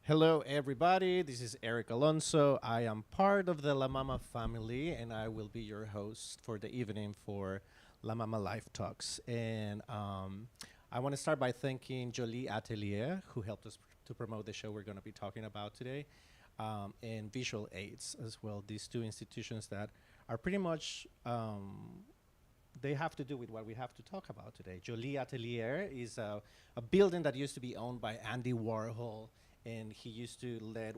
Hello, everybody. This is Eric Alonso. I am part of the La Mama family, and I will be your host for the evening for La Mama Live Talks. And I want to start by thanking Jolie Atelier, who helped us to promote the show we're going to be talking about today, and Visual Aids as well. These two institutions that are pretty much they have to do with what we have to talk about today. Jolie Atelier is a building that used to be owned by Andy Warhol, and he used to let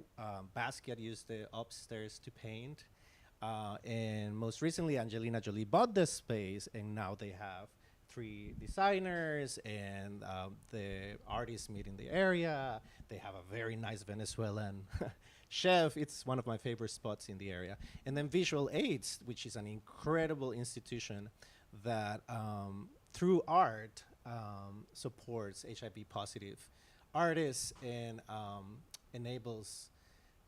Basquiat use the upstairs to paint. And most recently, Angelina Jolie bought this space, and now they have three designers and the artists meet in the area. They have a very nice Venezuelan chef. It's one of my favorite spots in the area. And then Visual Aids, which is an incredible institution that through art supports HIV positive artists and enables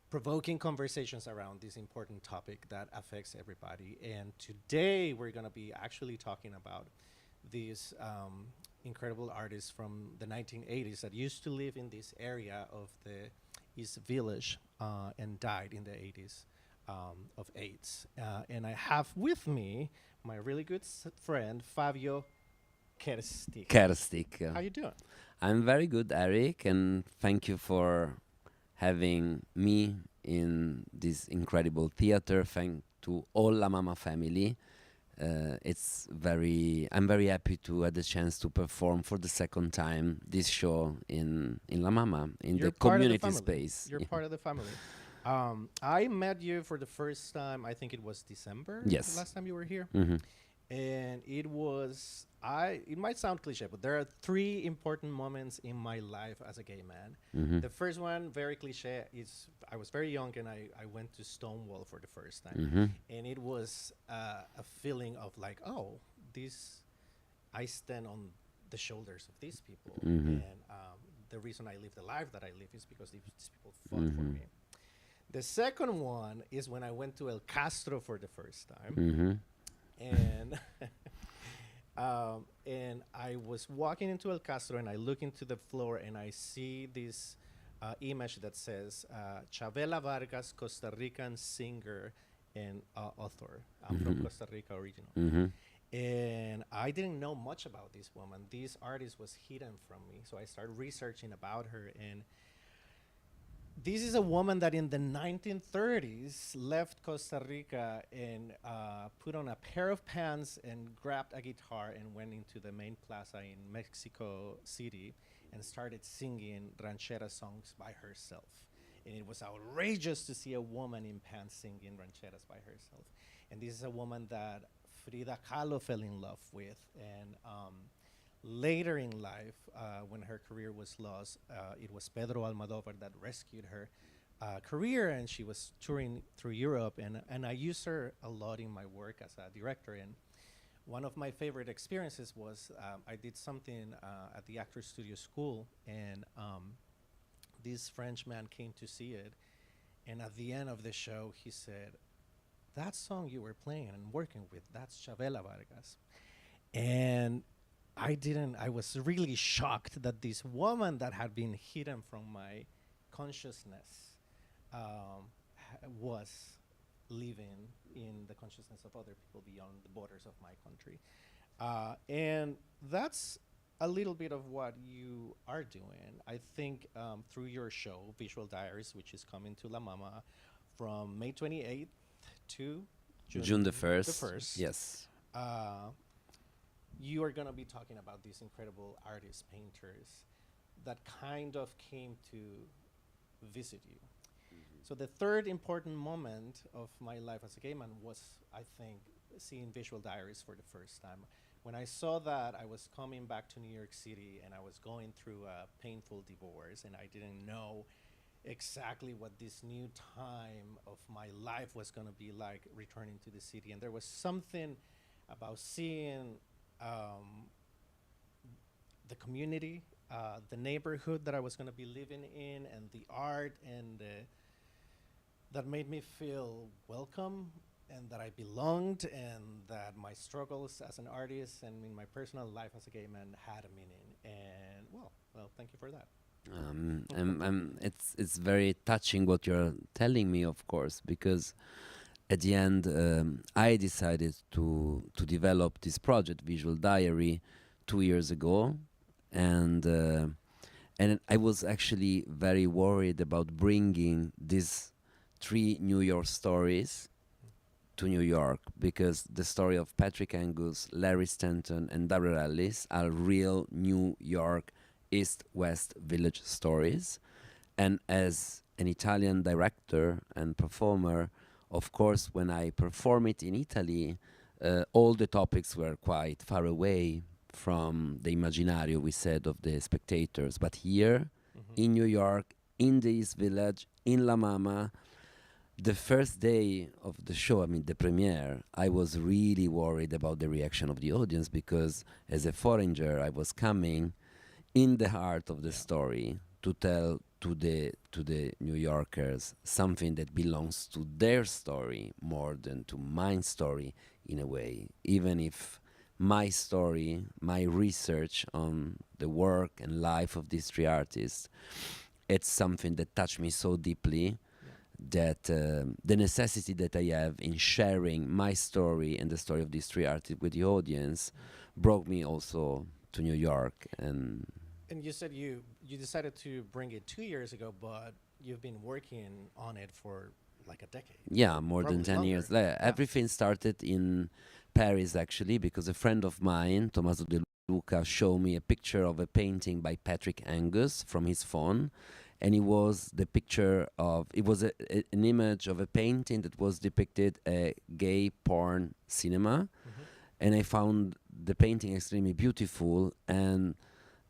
provoking conversations around this important topic that affects everybody. And today we're going to be actually talking about these incredible artists from the 1980s that used to live in this area of the East Village and died in the 80s of AIDS. And I have with me my really good friend Fabio Kerstik. Kerstik. How you doing? I'm very good, Eric, and thank you for having me in this incredible theater. Thank to all La Mama family. I'm very happy to have the chance to perform for the second time this show in La Mama in You're the part of the community family. space. You're part of the family. I met you for the first time. I think it was December. Yes. The last time you were here, Mhm. and it was. It might sound cliche, but there are three important moments in my life as a gay man. Mhm. The first one, very cliche, is I was very young and I went to Stonewall for the first time, Mhm. and it was a feeling of like, oh, this I stand on the shoulders of these people, Mhm. and the reason I live the life that I live is because these people fought for Mhm. me. The second one is when I went to El Castro for the first time, Mhm. and and I was walking into El Castro, and I look into the floor, and I see this image that says Chavela Vargas, Costa Rican singer and author. I'm from Mhm. Costa Rica original. Mhm. And I didn't know much about this woman. This artist was hidden from me. So I started researching about her. And this is a woman that in the 1930s left Costa Rica and put on a pair of pants and grabbed a guitar and went into the main plaza in Mexico City and started singing ranchera songs by herself. And it was outrageous to see a woman in pants singing rancheras by herself. And this is a woman that Frida Kahlo fell in love with. And later in life, when her career was lost, it was Pedro Almodovar that rescued her career, and she was touring through Europe. And I use her a lot in my work as a director. And one of my favorite experiences was I did something at the Actors Studio School, and this French man came to see it. And at the end of the show, he said, "That song you were playing and working with, that's Chavela Vargas." And I was really shocked that this woman that had been hidden from my consciousness was living in the consciousness of other people beyond the borders of my country. And that's a little bit of what you are doing. I think through your show, Visual Diaries, which is coming to La Mama from May 28th to June the the 1st. 1st. Yes. Uh, you are going to be talking about these incredible artists, painters that kind of came to visit you. So the third important moment of my life as a gay man was, I think, seeing Visual Diaries for the first time. When I saw that, I was coming back to New York City and I was going through a painful divorce, and I didn't know exactly what this new time of my life was going to be like returning to the city. And there was something about seeing the community, the neighborhood that I was going to be living in, and the art, and that made me feel welcome and that I belonged and that my struggles as an artist and in my personal life as a gay man had a meaning. And well, thank you for that. It's very touching what you're telling me, of course, because at the end, I decided to develop this project, Visual Diary, 2 years ago, and I was actually very worried about bringing these three New York stories to New York, because the story of Patrick Angus, Larry Stanton, and Darrell Ellis are real New York East-West village stories. And as an Italian director and performer, of course, when I perform it in Italy, all the topics were quite far away from the imaginario, we said, of the spectators. But here Hmm. in New York, in the East Village, in La Mama, the first day of the show, I mean the premiere, I was really worried about the reaction of the audience, because as a foreigner, I was coming in the heart of the Yeah. story to tell to the New Yorkers something that belongs to their story more than to my story, in a way. Even if my story, my research on the work and life of these three artists, it's something that touched me so deeply, Yeah. that the necessity that I have in sharing my story and the story of these three artists with the audience Mm. brought me also to New York. And And you said you decided to bring it 2 years ago, but you've been working on it for like a decade, yeah, more than probably 10 longer. years. Like, Yeah. everything started in Paris, actually, because a friend of mine, Tommaso De Luca, showed me a picture of a painting by Patrick Angus from his phone. And it was the picture of, it was an image of a painting that was depicted a gay porn cinema. Hmm. And I found the painting extremely beautiful, and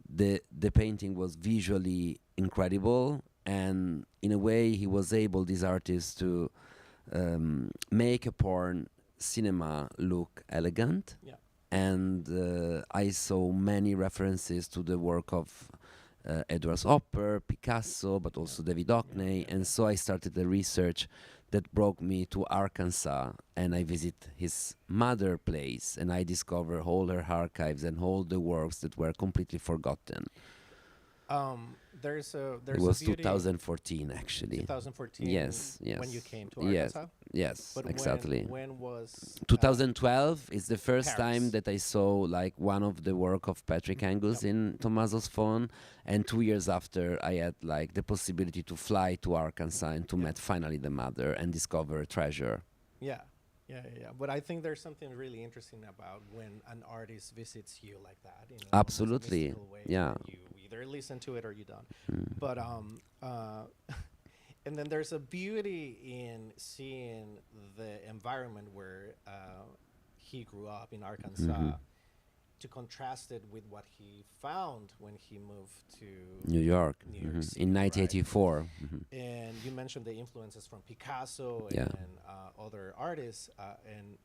the painting was visually incredible, and in a way he was able, this artist, to make a porn cinema look elegant. Yeah. And I saw many references to the work of Edward Hopper, Picasso, but Yeah. also David Yeah. Hockney. Yeah. And Yeah. so I started the research that brought me to Arkansas, and I visit his mother place, and I discover all her archives and all the works that were completely forgotten. It There's a was beauty. 2014, actually. 2014 Yes, when you yes, came to yes, Arkansas, yes, but exactly. when was 2012 is the first time Paris? that I saw like one of the work of Patrick Yep. Angus in Tommaso's phone, and 2 years after I had like the possibility to fly to Arkansas and to Yeah. meet finally the mother and discover a treasure. Yeah. Yeah, yeah, yeah. But I think there's something really interesting about when an artist visits you like that in almost a Absolutely, mystical way, yeah. and you either listen to it or you don't. Mm. But and then there's a beauty in seeing the environment where he grew up in Hmm. Arkansas, to contrast it with what he found when he moved to New York, New York in City, right? 1984. And you mentioned the influences from Picasso Yeah. and other artists, and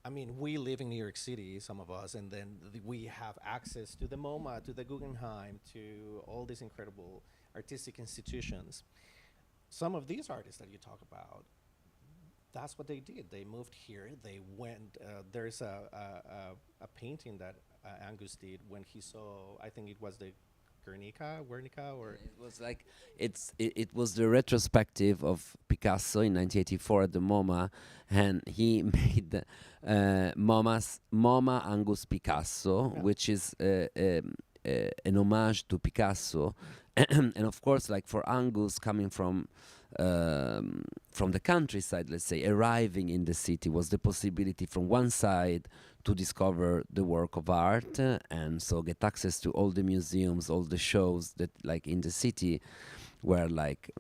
I mean, we live in New York City, some of us, and then we have access to the MoMA, to the Guggenheim, to all these incredible artistic institutions. Some of these artists that you talk about, that's what they did. They moved here. They went. There's a painting that Angus did when he saw. I think it was the Guernica, or It was like it was the retrospective of Picasso in 1984 at the MoMA, and he made MoMA Angus Picasso, yeah. which is an homage to Picasso, and of course, like for Angus coming from the countryside, let's say, arriving in the city was the possibility from one side to discover the work of art, and so get access to all the museums, all the shows that like in the city were like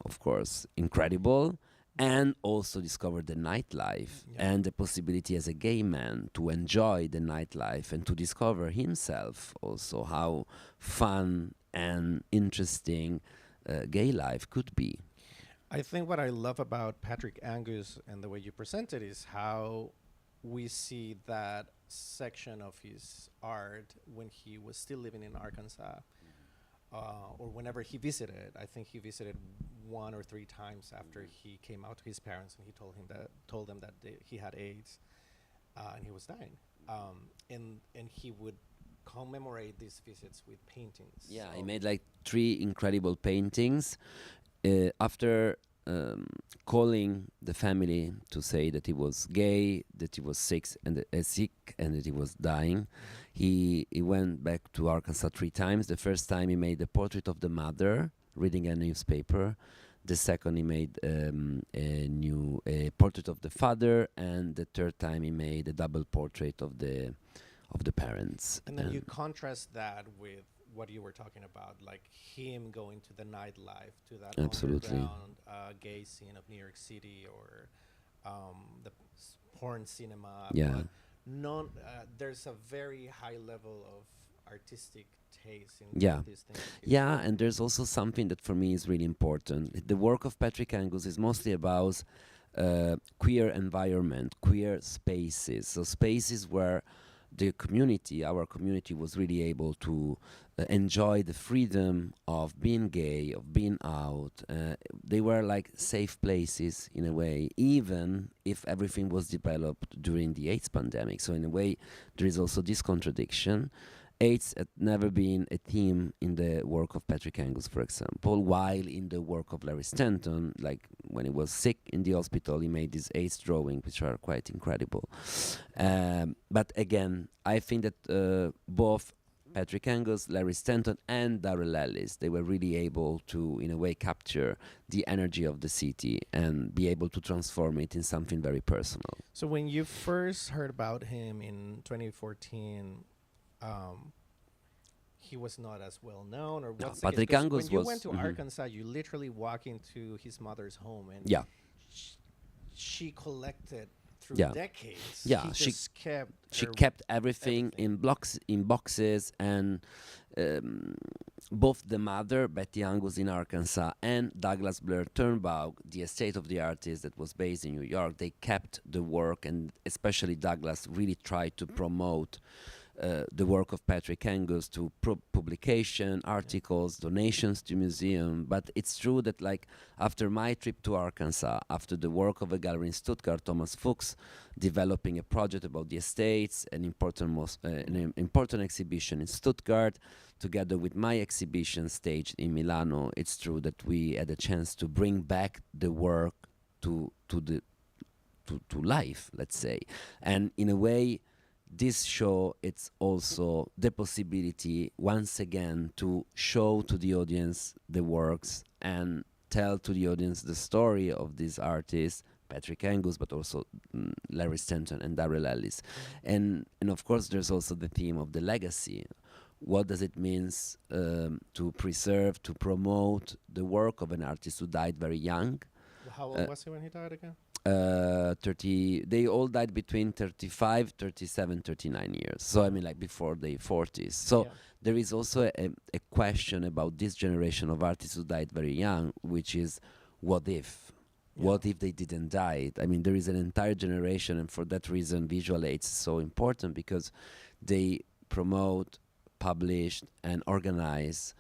of course incredible, and also discover the nightlife Yeah. and the possibility as a gay man to enjoy the nightlife and to discover himself also how fun and interesting gay life could be. I think what I love about Patrick Angus and the way you present it is how we see that section of his art when he was still living in Arkansas, or whenever he visited. I think he visited 1 or 3 times after he came out to his parents and he told them that he had AIDS, and he was dying. And he would commemorate these visits with paintings. Yeah, he of- made like 3 incredible paintings. After calling the family to say that he was gay, that he was sick, and that he was dying, he went back to Arkansas 3 times. The first time he made a portrait of the mother reading a newspaper. The second he made a portrait of the father, and the third time he made a double portrait of the parents. And then you contrast that with what you were talking about, like him going to the nightlife, to that Absolutely. underground gay scene of New York City, or the porn cinema. Yeah. But there's a very high level of artistic taste in Yeah. these things. Yeah, and there's also something that for me is really important. The work of Patrick Angus is mostly about queer environment, queer spaces. So spaces where the community, our community, was really able to enjoy the freedom of being gay, of being out. They were like safe places in a way, even if everything was developed during the AIDS pandemic. So in a way, there is also this contradiction. AIDS had never been a theme in the work of Patrick Angus, for example, while in the work of Larry Stanton, like when he was sick in the hospital, he made these AIDS drawings, which are quite incredible. But again, I think that both Patrick Angus, Larry Stanton, and Darrell Ellis, they were really able to, in a way, capture the energy of the city and be able to transform it in something very personal. So when you first heard about him in 2014, he was not as well known, or what's the case? Patrick 'Cause Angus when you was- went to mhm. Arkansas, you literally walk into his mother's home, and Yeah. she collected through Yeah. decades. Yeah, He she- just kept She her- kept everything everything. in boxes, and both the mother, Betty Angus in Arkansas, and Douglas Blair Turnbaugh, the estate of the artist that was based in New York, they kept the work, and especially Douglas really tried to promote the work of Patrick Angus to publication, articles, donations to museum. But it's true that, like, after my trip to Arkansas, after the work of a gallery in Stuttgart, Thomas Fuchs, developing a project about the estates, an important exhibition in Stuttgart, together with my exhibition staged in Milano, it's true that we had a chance to bring back the work to life, let's say. And in a way, this show, it's also the possibility once again to show to the audience the works and tell to the audience the story of these artists, Patrick Angus, but also Larry Stanton and Darrell Ellis. And of course, there's also the theme of the legacy. What does it mean to preserve, to promote the work of an artist who died very young? How old was he when he died again? 30, they all died between 35, 37, 39 years. So I mean, like, before their 40s. So Yeah. there is also a question about this generation of artists who died very young, which is, what if? What if they didn't die? I mean, there is an entire generation, and for that reason, visual aids is so important, because they promote, publish, and organize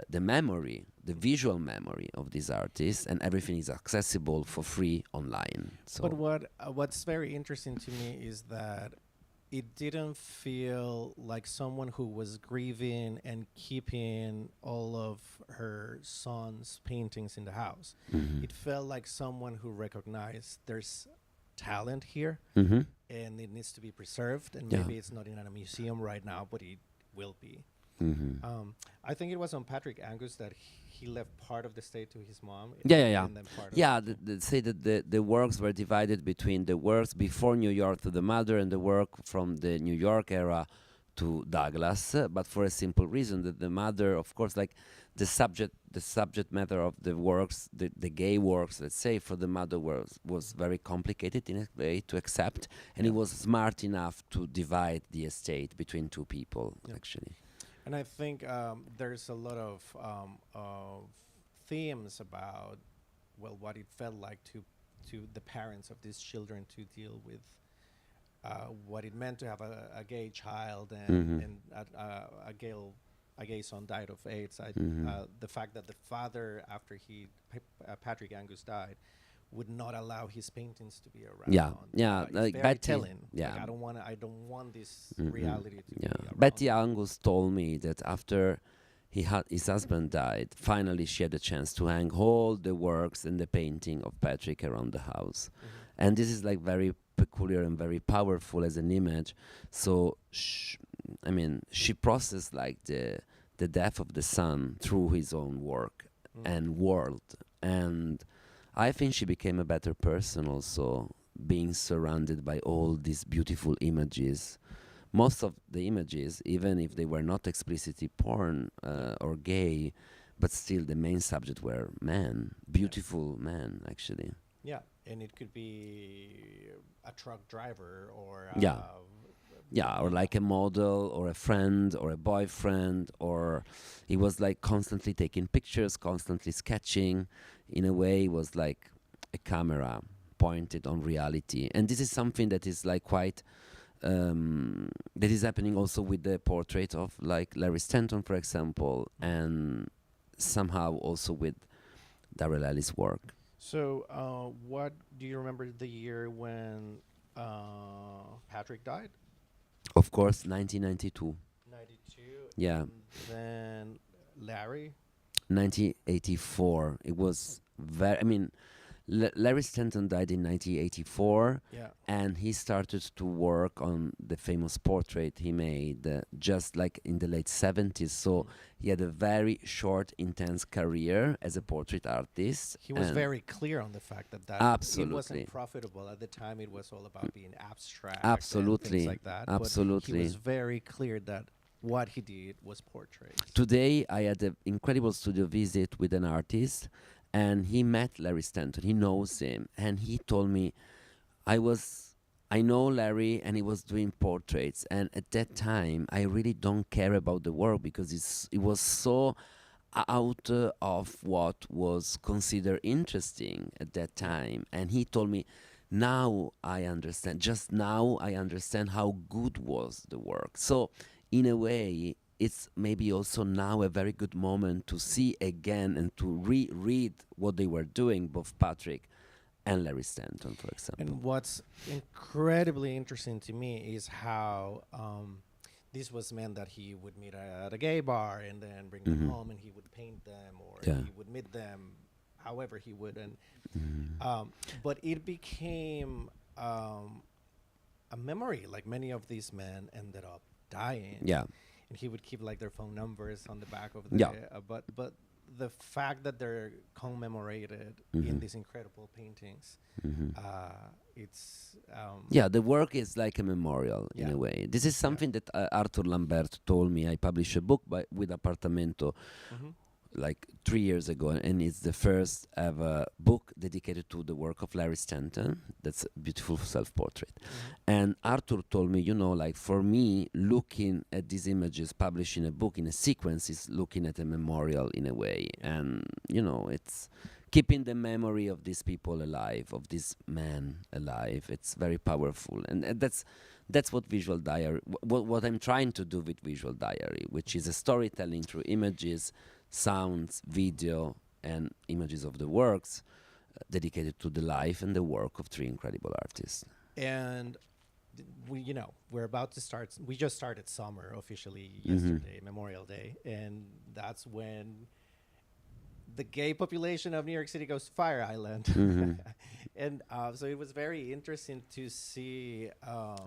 the memory, the visual memory of these artists, and everything is accessible for free online. So But what's very interesting to me is that it didn't feel like someone who was grieving and keeping all of her son's paintings in the house. It felt like someone who recognized there's talent here and it needs to be preserved, and Yeah. maybe it's not in a museum right now, but it will be. Mm-hmm. I think it was on Patrick Angus that he left part of the estate to his mom. Yeah. And then part Yeah, of it. they say that the works were divided between the works before New York to the mother and the work from the New York era to Douglas, but for a simple reason, that the mother, of course, like, the subject matter of the works, the gay works, let's say, for the mother was very complicated in a way to accept, and he was smart enough to divide the estate between two people, actually. And I think there's a lot of themes about, well, what it felt like to the parents of these children to deal with what it meant to have a gay child, and a gay son died of AIDS. The fact that the father, after Patrick Angus died, would not allow his paintings to be Yeah, around. yeah, It's like very Betty. telling. Like Yeah. I don't want this Hmm. reality to Yeah, be around Betty me. Angus told me that after his husband died, finally she had a chance to hang all the works and the painting of Patrick around the house, Hmm. and this is like very peculiar and very powerful as an image. So, I mean, she processed like the death of the son through his own work Mm. and world, and I think she became a better person also, being surrounded by all these beautiful images. Most of the images, even if they were not explicitly porn Yeah. or gay, but still the main subject were men, Yeah. beautiful men, actually. Yeah, and it could be a truck driver or Yeah, yeah, or you know. like a model or a friend or a boyfriend, or he was like constantly taking pictures, constantly sketching. In a way, it was like a camera pointed on reality, and this is something that is like quite that is happening also with the portrait of like Larry Stanton, for example, Mhm. and somehow also with Darrell Ellis' work. So, what do you remember the year when Patrick died? Of course, 1992. 92, Yeah, and then Larry. 1984. It was very. I mean, Larry Stanton died in 1984, Yeah. and he started to work on the famous portrait he made just like in the late 70s. So Mm. he had a very short, intense career as a portrait artist, He was and very clear on the fact that it wasn't absolutely, profitable at the time. It was all about being abstract and things absolutely, like that. But he was absolutely. very clear that what he did was portraits. Today, I had an incredible studio visit with an artist, and he met Larry Stanton. He knows him, and he told me, I was, I know Larry, and he was doing portraits, and at that time, I really don't care about the work because it was so out of what was considered interesting at that Yeah. time. And he told me, now I understand. Just now I understand how good was the work. So, in a way, it's maybe also now a very good moment to see again and to reread what they were doing, both Patrick and Larry Stanton, for example. And what's incredibly interesting to me is how this was men that he would meet at a gay bar and then bring them Hmm. home and he would paint them or Yeah. he would meet them however he would. And Hmm. but it became a memory. Like many of these men ended up dying, Yeah. and he would keep like their phone numbers on the back of the. Yeah. But the fact that they're commemorated in Hmm. these incredible paintings, Hmm. it's Yeah, the work is like a memorial in yeah, a way. This is yeah. something that Arthur Lambert told me. I published a book with Appartamento Mm-hmm. like 3 years ago, and it's the first ever book dedicated to the work of Larry Stanton. That's a beautiful self-portrait. Mm-hmm. And Arthur told me, like for me, looking at these images published in a book in a sequence is looking at a memorial in a way, Yeah. and it's keeping the memory of these people alive, of this man alive. It's very powerful, and that's what visual diary. What I'm trying to do with visual diary, which is a storytelling through images, sounds, video, and images of the works dedicated to the life and the work of three incredible artists. And we're about to start. We just started summer officially Hmm. yesterday, Memorial Day, and that's when the gay population of New York City goes to Fire Island. Hmm. And so it was very interesting to see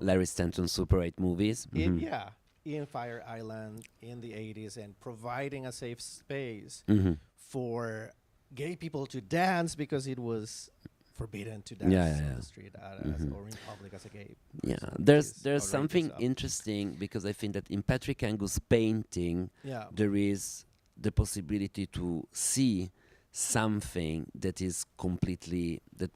Larry Stanton Super 8 movies. it, Hmm. yeah, in Fire Island in the 80s and providing a safe space Hmm. for gay people to dance because it was forbidden to Yeah, dance yeah, on yeah. the street Hmm. or in public as a gay Yeah, person, which there's is there's outrageous something stuff. interesting because I think that in Patrick Angus' painting Yeah. there is the possibility to see something that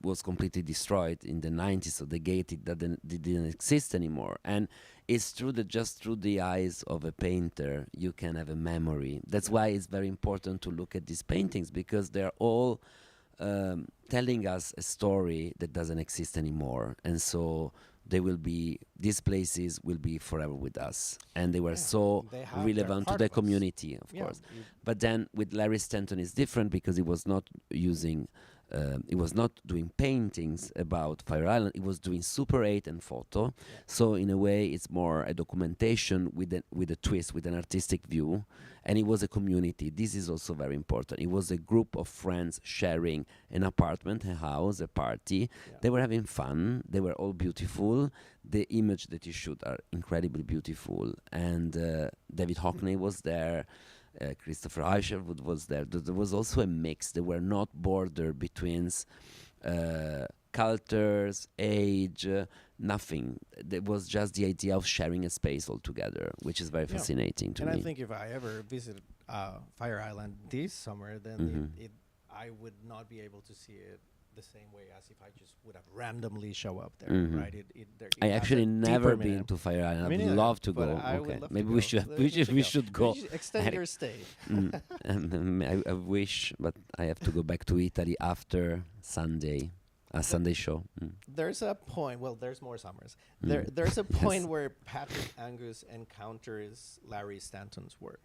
was completely destroyed in the 90s, so the gate didn't exist anymore, and it's true that just through the eyes of a painter you can have a memory. That's Yeah. why it's very important to look at these paintings, because they're all telling us a story that doesn't exist anymore, and so these places will be forever with us, and they were Yeah. so They have they're relevant to part the of us. community, of Yeah. course. But then with Larry Stanton is different because he was not using It was not doing paintings about Fire Island. It was doing Super 8 and photo. Yeah. So in a way, it's more a documentation with a twist, with an artistic view, and it was a community. This is also very important. It was a group of friends sharing an apartment, a house, a party. Yeah. They were having fun. They were all beautiful. The image that you shoot are incredibly beautiful. And David Hockney was there. Christopher Eicherwood was there. There was also a mix. There were not border between cultures, age, nothing. There was just the idea of sharing a space altogether, which is very Yeah. fascinating to And me. I think if I ever visit Fire Island this summer, then Mhm. I would not be able to see it the same way as if I just would have randomly show up there, Mhm. right? It I has actually a never deeper been meaning. to Fire Island. Me I'd neither, love to but go. I would Okay, love maybe to we go. should Let- we we should should we go. should We go. should extend your stay. I wish, but I have to go back to Italy after Sunday, a Sunday show. There's a point. Well, there's more summers. Mm. There's a Yes. point where Patrick Angus encounters Larry Stanton's work.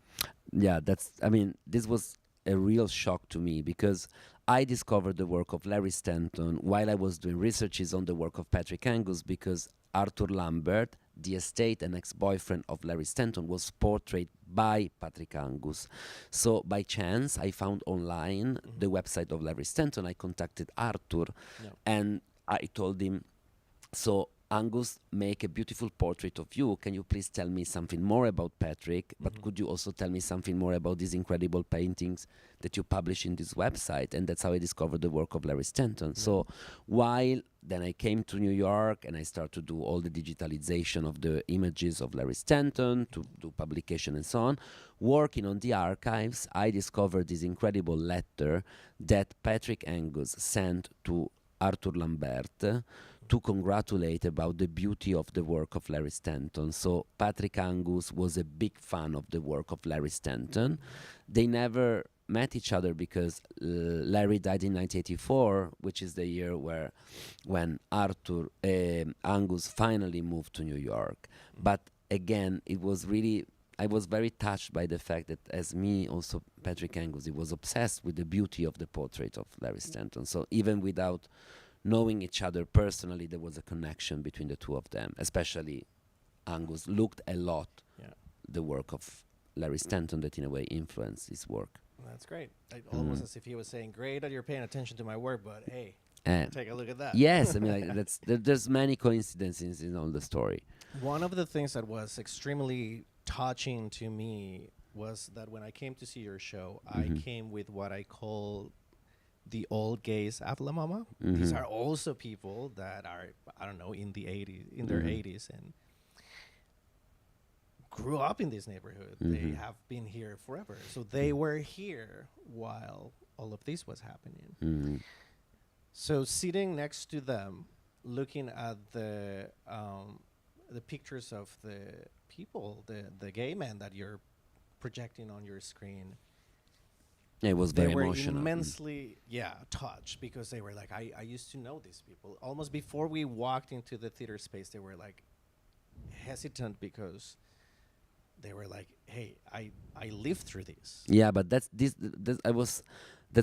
Yeah, I mean, this was a real shock to me because I discovered the work of Larry Stanton while I was doing researches on the work of Patrick Angus because Arthur Lambert, the estate and ex-boyfriend of Larry Stanton, was portrayed by Patrick Angus. So by chance, I found online the website of Larry Stanton. I contacted Arthur Yeah. and I told him, so Angus make a beautiful portrait of you. Can you please tell me something more about Patrick? But could you also tell me something more about these incredible paintings that you publish in this website? And that's how I discovered the work of Larry Stanton. So while then I came to New York and I started to do all the digitalization of the images of Larry Stanton, to do publication and so on, working on the archives, I discovered this incredible letter that Patrick Angus sent to Arthur Lambert to congratulate about the beauty of the work of Larry Stanton. So Patrick Angus was a big fan of the work of Larry Stanton. They never met each other because Larry died in 1984, which is the year when Arthur Angus finally moved to New York. But again, it was really, I was very touched by the fact that, as me, also Patrick Angus, he was obsessed with the beauty of the portrait of Larry Stanton. So even without knowing each other personally, there was a connection between the two of them. Especially Angus looked a lot the work of Larry Stanton that in a way influenced his work. That's great. Almost as if he was saying, "Great that you're paying attention to my work, but hey, And take a look at that." yes, I mean, like, there's many coincidences in all the story. One of the things that was extremely touching to me was that when I came to see your show, I came with what I call the old gays at La Mama. These are also people that are, I don't know, in their 80s and grew up in this neighborhood. They have been here forever. So they were here while all of this was happening. So sitting next to them, looking at the pictures of the people, the gay men that you're projecting on your screen, It was they very were emotional. immensely touched because they were like, I used to know these people. Almost before we walked into the theater space, they were like hesitant because they were like, hey, I lived through this. Yeah, but that's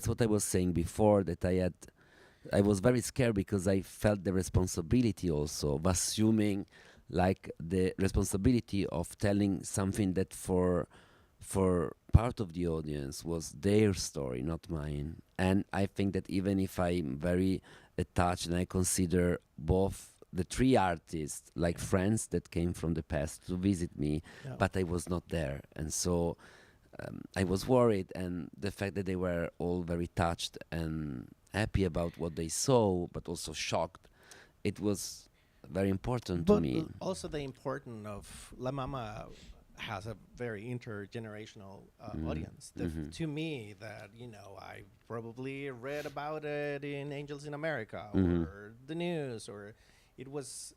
what I was saying before, that I was very scared because I felt the responsibility also of assuming, like, the responsibility of telling something that for part of the audience was their story, not mine. And I think that even if I'm very attached and I consider both the three artists like friends that came from the past to visit me, but I was not there. And so I was worried, and the fact that they were all very touched and happy about what they saw, but also shocked, it was very important to me. Also the importance of La Mama has a very intergenerational audience. To me, that I probably read about it in Angels in America or the news, or it was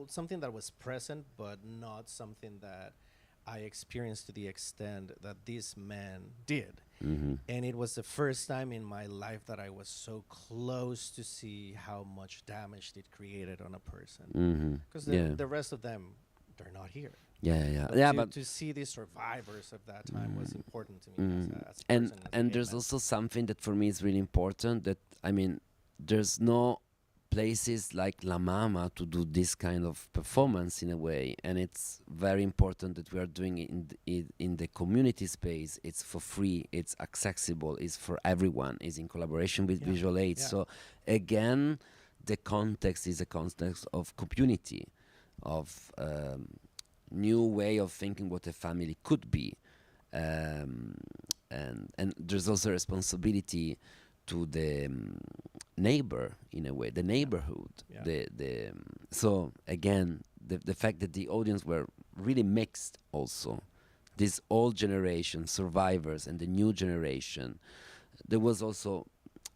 something that was present, but not something that I experienced to the extent that this man did. And it was the first time in my life that I was so close to see how much damage it created on a person. Because the rest of them they're not here. Yeah, to, but to see the survivors of that time was important to me as a and person, as a and gay there's man. also something that for me is really important, that I mean, there's no places like La Mama to do this kind of performance in a way, and it's very important that we are doing it in the community space. It's for free, it's accessible, it's for everyone, it's in collaboration with Yeah, visual aids. yeah, So again, the context is a context of community, of new way of thinking what a family could be, um, and there's also responsibility to the neighbor in a way, the neighborhood. yeah. The So again, the fact that the audience were really mixed also, this old generation survivors and the new generation. There was also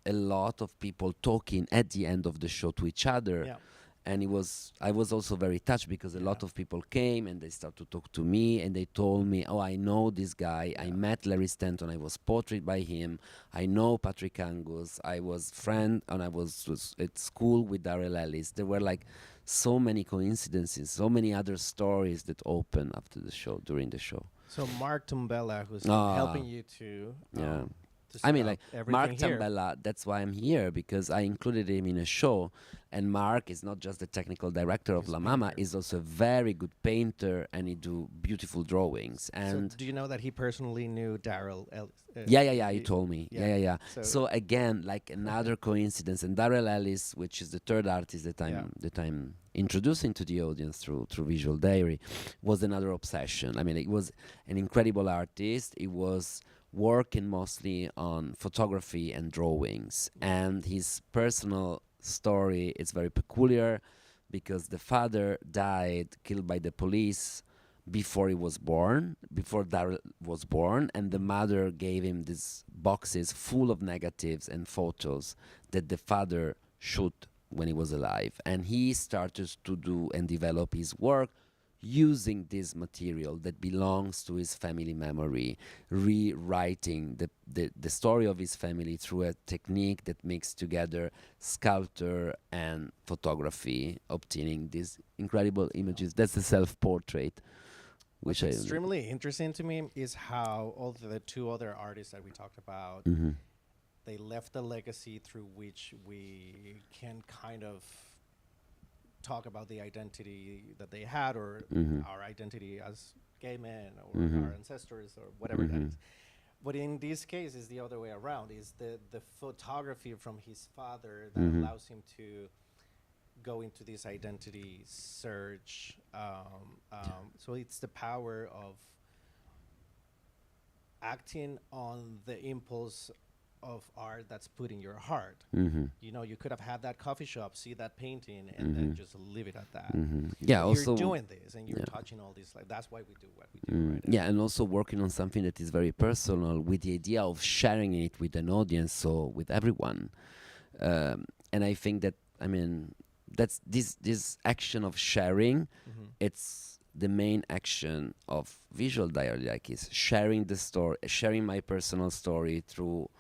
a lot of people talking at the end of the show to each other, Yeah. and I was also very touched because a lot of people came and they started to talk to me, and they told me, oh, I know this guy, I met Larry Stanton, I was portrayed by him, I know Patrick Angus, I was friend and I was at school with Darrell Ellis. There were like so many coincidences, so many other stories that opened after the show, during the show. So Mark Tumbella, who's been Ah, helping you to yeah. to I set mean, up like Mark everything here. Tambella, that's why I'm here, because I included him in a show. And Mark is not just the technical director of He's a La Mama, painter. he's also a very good painter, and he do beautiful drawings. So And do you know that he personally knew Daryl Ellis? yeah, he told me. yeah. Yeah. So, So again, like another coincidence. And Darrell Ellis, which is the third artist that I'm introducing to the audience through Visual Diary, was another obsession. I mean, it was an incredible artist. It was working mostly on photography and drawings, and his personal story is very peculiar because the father died, killed by the police before he was born, before Daryl was born, and the mother gave him these boxes full of negatives and photos that the father shot when he was alive. And he started to do and develop his work using this material that belongs to his family memory, rewriting the story of his family through a technique that mixes together sculpture and photography, obtaining these incredible images. That's the self-portrait, which what's extremely interesting to me is how all the two other artists that we talked about, they left a legacy through which we can kind of talk about the identity that they had, or our identity as gay men, or our ancestors, or whatever that is. But in this case, it's the other way around. Is the photography from his father that allows him to go into this identity search. So it's the power of acting on the impulse of art that's put in your heart. You know, you could have had that coffee shop, see that painting, and then just leave it at that. Yeah, But also you're doing this, and you're touching all this. Like, that's why we do what we do. Right? yeah, and also working on something that is very personal, with the idea of sharing it with an audience, so with everyone. And I think that, I mean, that's this action of sharing. It's the main action of Visual Diary, like, is sharing the story, sharing my personal story through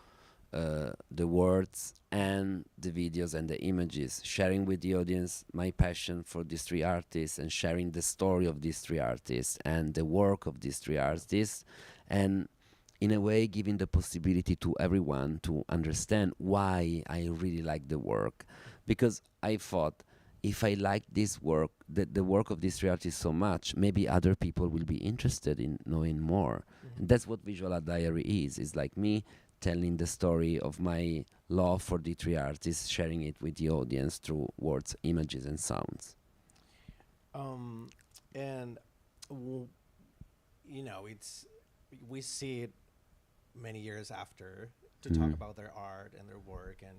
the words and the videos and the images, sharing with the audience my passion for these three artists, and sharing the story of these three artists and the work of these three artists, and in a way giving the possibility to everyone to understand why I really like the work. Because I thought, if I like this work, the work of these three artists so much, maybe other people will be interested in knowing more. And that's what Visual Diary is. It's like me telling the story of my love for the three artists, sharing it with the audience through words, images, and sounds. And you know, it's we see it many years after to talk about their art and their work, and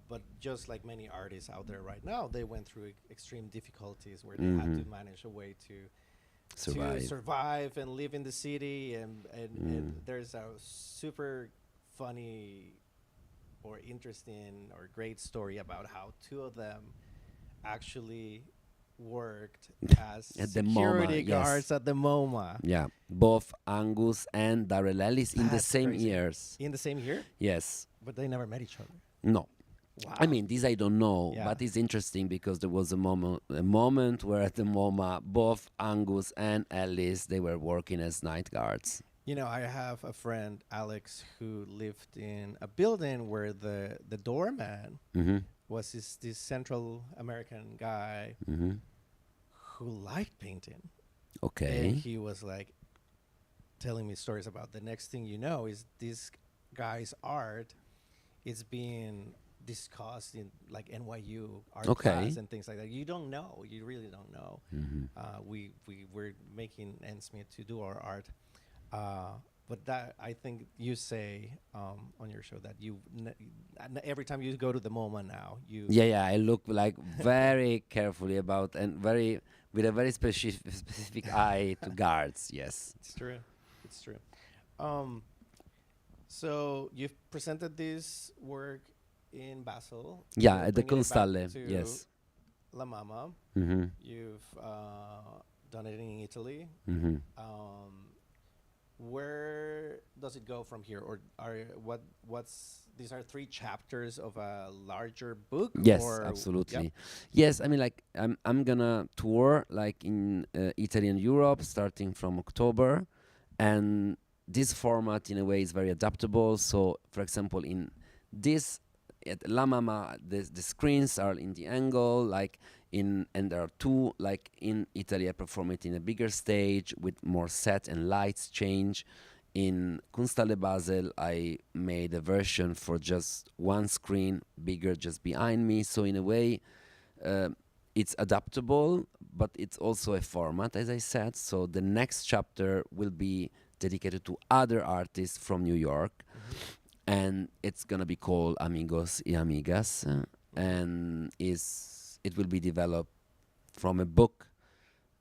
but just like many artists out there right now, they went through extreme difficulties where they had to manage a way to survive and live in the city, and there's a super funny or interesting or great story about how two of them actually worked as At the security MaMa, guards yes. at the MoMA. Yeah, both Angus and Darrell Ellis in the That's same crazy. years. In the same year, Yes. but they never met each other. No. I Wow. mean, this I don't know, Yeah. but it's interesting because there was a moment where at the MoMA, both Angus and Alice, they were working as night guards. You know, I have a friend, Alex, who lived in a building where the doorman Mm-hmm. was this Central American guy Mm-hmm. who liked painting. And Okay. he was like telling me stories about the next thing you know is this guy's art is being discussed in like NYU art class Okay. and things like that. You don't know. You really don't know. Mm-hmm. We were making ends meet to do our art. But that I think you say on your show that every time you go to the MoMA now, you Yeah, yeah. I look like very carefully about and very with a very specific eye to guards. Yes. it's true, it's true. Um, so you've presented this work in Basel. Yeah, You're at the bringing it back Kunsthalle. to Yes. La Mama. Mm-hmm. You've done it in Italy. Mm-hmm. Um, where does it go from here, or what's these are three chapters of a larger book, Yes, or yep, absolutely. Yes, I mean, like I'm gonna tour like in Italy and Europe starting from October, and this format in a way is very adaptable. So, for example, in this at La Mama, the screens are in the angle, like and there are two. Like in Italy, I perform it in a bigger stage with more set and lights change. In Kunsthalle Basel, I made a version for just one screen, bigger just behind me. So in a way, uh, it's adaptable, but it's also a format, as I said. So the next chapter will be dedicated to other artists from New York, mm-hmm, and it's gonna be called Amigos y Amigas, mm-hmm. and is it will be developed from a book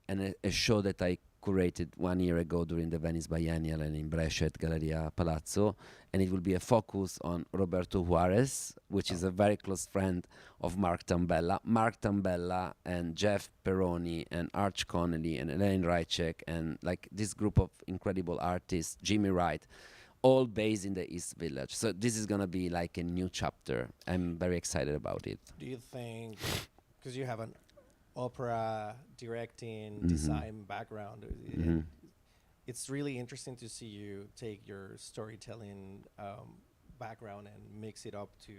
and a show that I curated 1 year ago during the Venice Biennial and in Brescia at Galleria Palazzo, and it will be a focus on Roberto Juarez, which is Oh, a very close friend of Mark Tambella. Mark Tambella and Jeff Peroni and Arch Connolly and Elaine Rychek and like this group of incredible artists, Jimmy Wright, all based in the East Village. So this is gonna be like a new chapter. I'm very excited about it. do you think, because you have an opera directing Mm-hmm. design background, Mm-hmm. it's really interesting to see you take your storytelling background and mix it up to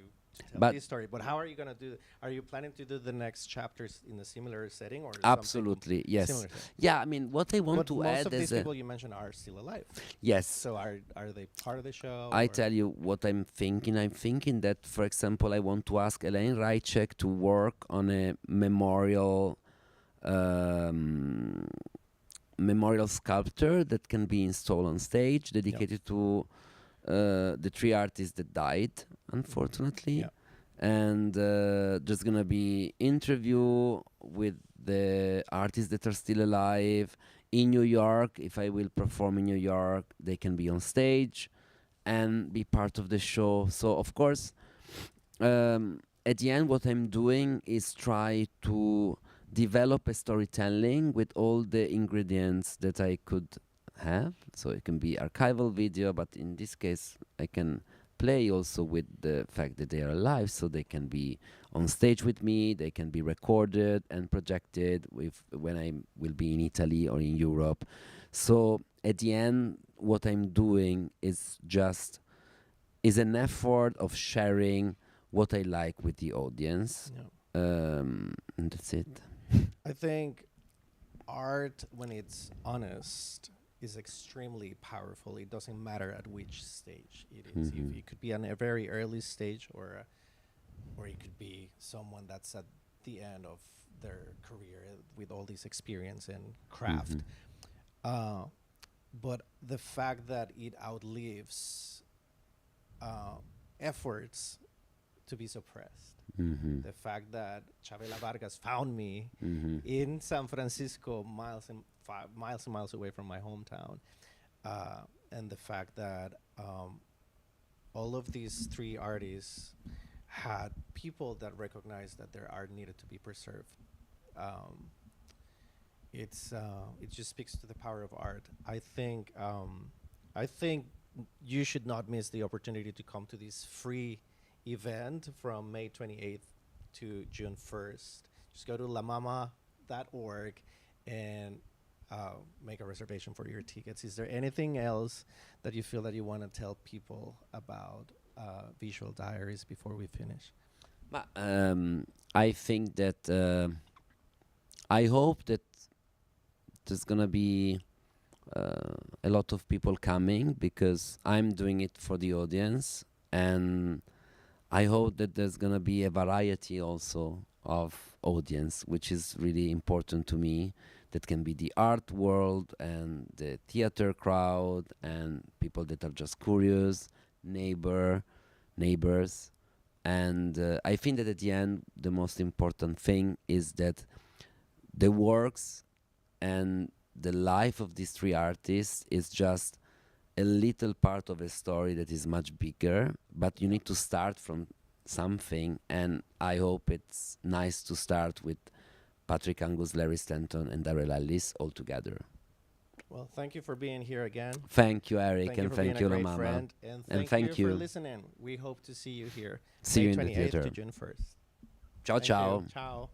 tell But this story. But how are you gonna do? Are you planning to do the next chapters in a similar setting or something absolutely, yes. similar setting? Yeah, I mean, what I want But to most add of these is a people you mentioned are still alive. yes. So are they part of the show I or? tell you what I'm thinking. I'm thinking that, for example, I want to ask Elaine Rychek to work on a um, memorial sculpture that can be installed on stage, Yep. dedicated to the three artists that died, unfortunately. Yeah. And there's gonna be interview with the artists that are still alive in New York. If I will perform in New York, they can be on stage and be part of the show. So of course, at the end, what I'm doing is try to develop a storytelling with all the ingredients that I could have. So it can be archival video, but in this case, I can play also with the fact that they are alive, so they can be on stage with me. They can be recorded and projected with when I will be in Italy or in Europe. So at the end, what I'm doing is an effort of sharing what I like with the audience. Yeah. And that's it. I think art, when it's honest, is extremely powerful. It doesn't matter at which stage it is. If Mhm. it could be on a very early stage, or it could be someone that's at the end of their career with all this experience and craft. Mhm. Uh, but the fact that it outlives uh, efforts to be suppressed, Mhm. the fact that Chavela Vargas found me Mhm. in San Francisco, miles and miles away from my hometown, and the fact that all of these three artists had people that recognized that their art needed to be preserved. Um, it just speaks to the power of art. I think you should not miss the opportunity to come to these free event from May 28th to June 1st. Just go to lamama.org and make a reservation for your tickets. Is there anything else that you feel that you want to tell people about Visual Diaries before we finish? I think that I hope that there's gonna be a lot of people coming because I'm doing it for the audience, and I hope that there's gonna be a variety also of audience, which is really important to me. That can be the art world and the theater crowd and people that are just curious, neighbors, and I think that at the end the most important thing is that the works and the life of these three artists is just a little part of a story that is much bigger, but you need to start from something, and I hope it's nice to start with Patrick Angus, Larry Stanton, and Daryl Ellis all together. Well, thank you for being here again. Thank you, Eric, Thank you and for being thank a you, great Mama. friend. And And thank you thank for you. listening. We hope to see you here See May you in the 28th theater. to June 1st. Ciao, Thank you. ciao. Ciao.